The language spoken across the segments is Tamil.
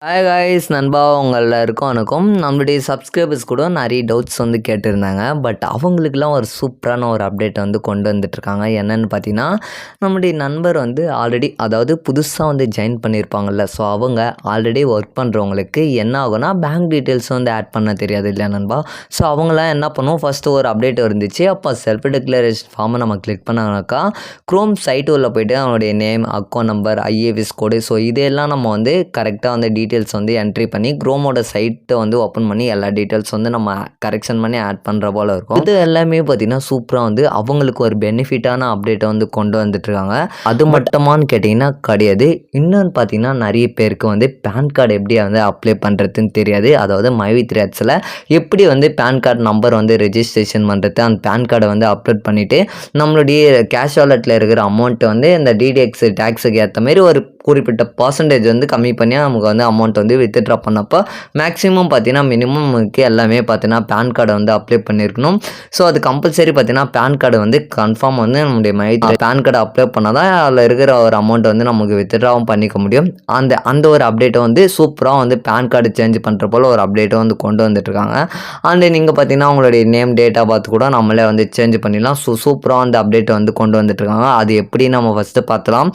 ஹாய் காய்ஸ் நண்பா உங்கள் எல்லாருக்கும் வணக்கம். நம்மளுடைய சப்ஸ்கிரைபர்ஸ் கூட நிறைய டவுட்ஸ் கேட்டிருந்தாங்க. பட் அவங்களுக்குலாம் ஒரு சூப்பரான ஒரு அப்டேட் கொண்டு வந்துட்டுருக்காங்க. என்னென்னு பார்த்தீங்கன்னா, நம்முடைய நண்பர் ஆல்ரெடி அதாவது புதுசாக ஜாயின் பண்ணியிருப்பாங்கல்ல. ஸோ அவங்க ஆல்ரெடி ஒர்க் பண்ணுறவங்களுக்கு என்ன ஆகும்னா, பேங்க் டீட்டெயில்ஸ் ஆட் பண்ண தெரியாது இல்லையா நண்பா. ஸோ அவங்களாம் என்ன பண்ணுவோம், ஃபஸ்ட்டு ஒரு அப்டேட் இருந்துச்சு. அப்போ செல்ஃப் டிக்ளரேஷன் ஃபார்மை நம்ம கிளிக் பண்ணாங்கனாக்கா க்ரோம் சைட்டு உள்ள போய்ட்டு அவனுடைய நேம், அக்கௌண்ட் நம்பர், ஐஏவிஎஸ் கோடு, ஸோ இதெல்லாம் நம்ம கரெக்டாக டீட்டெயில்ஸ் என்ட்ரி பண்ணி குரோமோட சைட்டை ஓப்பன் பண்ணி எல்லா டீட்டெயில்ஸ் நம்ம கரெக்ஷன் பண்ணி ஆட் பண்ணுற போல இருக்கும். இது எல்லாமே பார்த்தீங்கன்னா சூப்பராக அவங்களுக்கு ஒரு பெனிஃபிட்டான அப்டேட்டை கொண்டு வந்துட்டுருக்காங்க. அது மட்டுமான்னு கேட்டிங்கன்னா கிடையாது. இன்னொன்று பார்த்தீங்கன்னா நிறைய பேருக்கு பேன் கார்டு எப்படி அப்ளை பண்ணுறதுன்னு தெரியாது. அதாவது மைவி3ஆட்ஸில் எப்படி பேன் கார்டு நம்பர் ரெஜிஸ்ட்ரேஷன் பண்ணுறது, அந்த பேன் கார்டை அப்லோட் பண்ணிவிட்டு நம்மளுடைய கேஷ் வாலெட்டில் இருக்கிற அமௌண்ட்டு இந்த டிடிஎக்ஸ் டேக்ஸுக்கு ஏற்ற மாதிரி ஒரு குறிப்பிட்ட பர்சன்டேஜ் கம்மி பண்ணி நமக்கு அமௌண்ட் வித்ட்ரா பண்ணப்போ மேக்ஸிமம் பார்த்தீங்கன்னா மினிமம்க்கு எல்லாமே பார்த்தீங்கன்னா பேன் கார்டை அப்ளை பண்ணியிருக்கணும். ஸோ அது கம்பல்சரி பார்த்தீங்கன்னா பேன் கார்டு கன்ஃபார்ம் நம்முடைய பேன் கார்டை அப்ளை பண்ணால் தான் அதில் இருக்கிற ஒரு அமௌண்ட் நமக்கு வித்ட்ராவும் பண்ணிக்க முடியும். அந்த ஒரு அப்டேட்டை சூப்பராக பேன் கார்டு சேஞ்ச் பண்ணுற போல் ஒரு அப்டேட்டை கொண்டு வந்துட்டுருக்காங்க. அண்டு நீங்கள் பார்த்தீங்கன்னா உங்களுடைய நேம் டேட்டா பார்த்து கூட நம்மளே சேஞ்ச் பண்ணிடலாம். ஸோ சூப்பராக அந்த அப்டேட்டை கொண்டு வந்துட்டுருக்காங்க. அது எப்படி நம்ம ஃபஸ்ட்டு பார்த்தலாம்.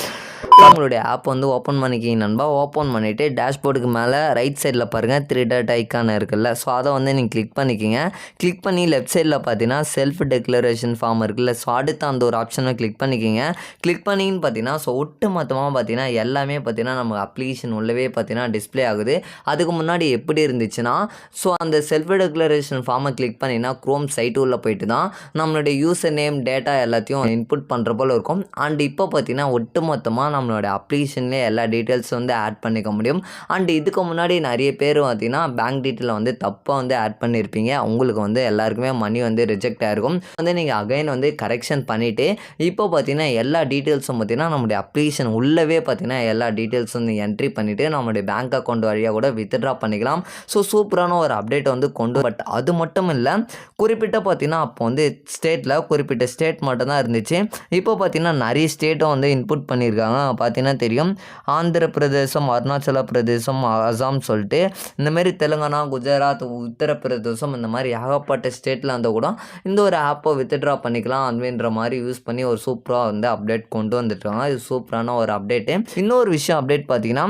உங்களுடைய ஆப் ஓப்பன் பண்ணிக்கிங்க நண்பா. ஓப்பன் பண்ணிவிட்டு டேஷ்போர்டுக்கு மேலே ரைட் சைடில் பாருங்கள் 3 டாட் ஐக்கான் இருக்குல்ல. ஸோ அதை நீங்கள் கிளிக் பண்ணிக்கிங்க. கிளிக் பண்ணி லெஃப்ட் சைடில் பார்த்தீங்கன்னா செல்ஃப் டிக்ளரேஷன் ஃபார்ம் இருக்குல்ல. ஸோ அடுத்து அந்த ஒரு ஆப்ஷனை கிளிக் பண்ணிக்கிங்க. கிளிக் பண்ணின்னு பார்த்தீங்கன்னா ஸோ ஒட்டு மொத்தமாக பார்த்தீங்கன்னா எல்லாமே பார்த்தீங்கன்னா நம்ம அப்ளிகேஷன் உள்ளவே பார்த்தீங்கன்னா டிஸ்பிளே ஆகுது. அதுக்கு முன்னாடி எப்படி இருந்துச்சுன்னா, ஸோ அந்த செல்ஃப் டிக்ளரேஷன் ஃபார்மை கிளிக் பண்ணினா க்ரோம் சைட்டு உள்ளே போயிட்டு தான் நம்மளுடைய யூசர் நேம் டேட்டா எல்லாத்தையும் இன்புட் பண்ணுற போல் இருக்கும். அண்ட் இப்போ பார்த்தீங்கன்னா ஒட்டு மொத்தமாக நம்மளோட அப்ளிகேஷன்லேயே எல்லா டீட்டெயில்ஸ் ஆட் பண்ணிக்க முடியும். அண்ட் இதுக்கு முன்னாடி நிறைய பேர் பார்த்தீங்கன்னா பேங்க் டீட்டெயில் தப்பாக ஆட் பண்ணியிருப்பீங்க. உங்களுக்கு எல்லாருக்குமே மணி ரிஜெக்ட் ஆகிருக்கும். நீங்கள் அகைன் கரெக்ஷன் பண்ணிவிட்டு இப்போ பார்த்தீங்கன்னா எல்லா டீட்டெயில்ஸும் பார்த்தீங்கன்னா நம்மளுடைய அப்ளிகேஷன் உள்ளவே பார்த்தீங்கன்னா எல்லா டீட்டெயில்ஸும் என்ட்ரி பண்ணிவிட்டு நம்மளுடைய பேங்க் அக்கௌண்ட் வழியாக கூட வித்ட்ரா பண்ணிக்கலாம். ஸோ சூப்பரான ஒரு அப்டேட் கொண்டு. பட் அது மட்டும் இல்லை, குறிப்பிட்ட பார்த்தீங்கன்னா அப்போ ஸ்டேட்டில் குறிப்பிட்ட ஸ்டேட் மட்டும் தான் இருந்துச்சு. இப்போ பார்த்தீங்கன்னா நிறைய ஸ்டேட்டும் இன்புட் பண்ணியிருக்காங்க. பார்த்தீங்கன்னா தெரியும், ஆந்திர பிரதேசம், அருணாச்சல பிரதேசம், அசாம் சொல்லிட்டு இந்தமாரி தெலுங்கானா, குஜராத், உத்தரப்பிரதேசம் இந்த மாதிரி ஏகப்பட்ட ஸ்டேட்டில் கூட இந்த ஒரு ஆப்பை வித்ட்ரா பண்ணிக்கலாம் அப்படின்ற மாதிரி யூஸ் பண்ணி ஒரு சூப்பராக அப்டேட் கொண்டு வந்துட்டாங்க. இது சூப்பரான ஒரு அப்டேட்டு. இன்னொரு விஷயம் அப்டேட் பார்த்தீங்கன்னா,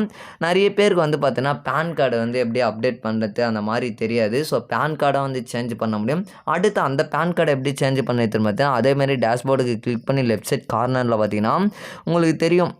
நிறைய பேருக்கு பார்த்தீங்கன்னா பேன் கார்டு எப்படி அப்டேட் பண்ணுறது அந்த மாதிரி தெரியாது. ஸோ பேன் கார்டை சேஞ்ச் பண்ண முடியும். அடுத்து அந்த பேன் கார்டை எப்படி சேஞ்ச் பண்ணி பார்த்தீங்கன்னா அதேமாதிரி டேஷ்போர்டுக்கு கிளிக் பண்ணி லெஃப்ட் சைட் கார்னரில் பார்த்தீங்கன்னா உங்களுக்கு தெரியும்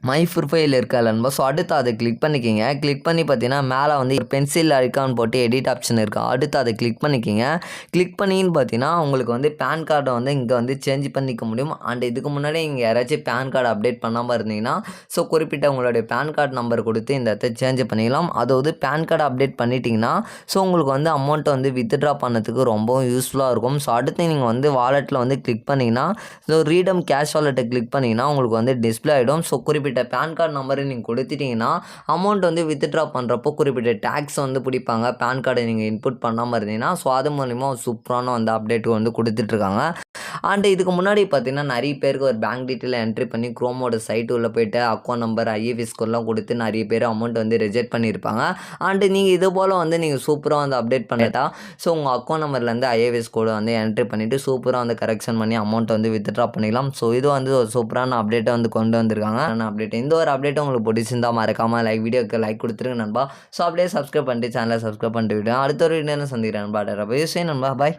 மை ப்ரொஃபைல் இருக்கா நண்பா. ஸோ அடுத்து அதை கிளிக் பண்ணிக்கிங்க. கிளிக் பண்ணி பார்த்தீங்கன்னா மேலே பென்சில் ஐக்கான் போட்டு எடிட் ஆப்ஷன் இருக்கா. அடுத்து அதை கிளிக் பண்ணிக்கிங்க. கிளிக் பண்ணின்னு பார்த்தீங்கன்னா உங்களுக்கு பேன் கார்டை இங்கே சேஞ்ச் பண்ணிக்க முடியும். அண்ட் இதுக்கு முன்னாடி இங்கே யாராச்சும் பேன் கார்டு அப்டேட் பண்ணாமல் இருந்தீங்கன்னா ஸோ குறிப்பிட்ட உங்களுடைய பேன் கார்டு நம்பர் கொடுத்து இந்த இடத்த சேஞ்ச் பண்ணிக்கலாம். அதாவது பேன் கார்டு அப்டேட் பண்ணிட்டீங்கன்னா ஸோ உங்களுக்கு அமௌண்ட்டை வித்ட்ரா பண்ணதுக்கு ரொம்பவும் யூஸ்ஃபுல்லாக இருக்கும். ஸோ அடுத்து நீங்கள் வாலெட்டில் கிளிக் பண்ணிங்கன்னா ஸோ ரீடம் கேஷ் வாலெட்டை கிளிக் பண்ணிங்கன்னா உங்களுக்கு டிஸ்பிளே ஆகிடும். ஸோ குறிப்பிட்ட பேன் கார்டு நம்பரை நீங்கள் கொடுத்துட்டீங்கன்னா அமௌண்ட் வித்ட்ரா பண்ணுறப்போ குறிப்பிட்ட டேக்ஸ் பிடிப்பாங்க. பேன் கார்டை நீங்கள் இன்புட் பண்ணாமல் இருந்தீங்கன்னா ஸோ அது மூலிமா சூப்பரான அப்டேட் கொடுத்துட்ருக்காங்க. அண்ட் இதுக்கு முன்னாடி பார்த்தீங்கன்னா நிறைய பேருக்கு ஒரு பேங்க் டீட்டெயில் என்ட்ரி பண்ணி க்ரோமோட சைட்டு உள்ளே போய்ட்டு அக்கௌண்ட் நம்பர், ஐஏவிஎஸ் கோட்லாம் கொடுத்து நிறைய பேர் அமௌண்ட் ரிஜெக்ட் பண்ணியிருப்பாங்க. அண்டு நீங்கள் இது போல் நீங்கள் சூப்பராக அப்டேட் பண்ணிட்டா ஸோ உங்கள் அக்கௌண்ட் நம்பர்லேருந்து ஐஏவிஎஸ் கோடு என்ட்ரி பண்ணிவிட்டு சூப்பராக கரெக்ஷன் பண்ணி அமௌண்ட் வித்ட்ரா பண்ணிக்கலாம். ஸோ இது ஒரு சூப்பரான அப்டேட்டை கொண்டு வந்திருக்காங்க. அப்டேட் இந்த ஒரு அப்டேட் உங்களுக்கு பிடிச்சிருந்தா மறக்காமல் வீடியோக்கு லைக் கொடுத்துருங்க நண்பா. ஸோ அப்படியே சப்ஸ்கிரைப் பண்ணிட்டு சேனலை சப்ஸ்கிரைப் பண்ணிட்டு விடுவேன். அடுத்த ஒரு வீடியோ சந்திக்கிறேன் நண்பா. நண்பா பாய்.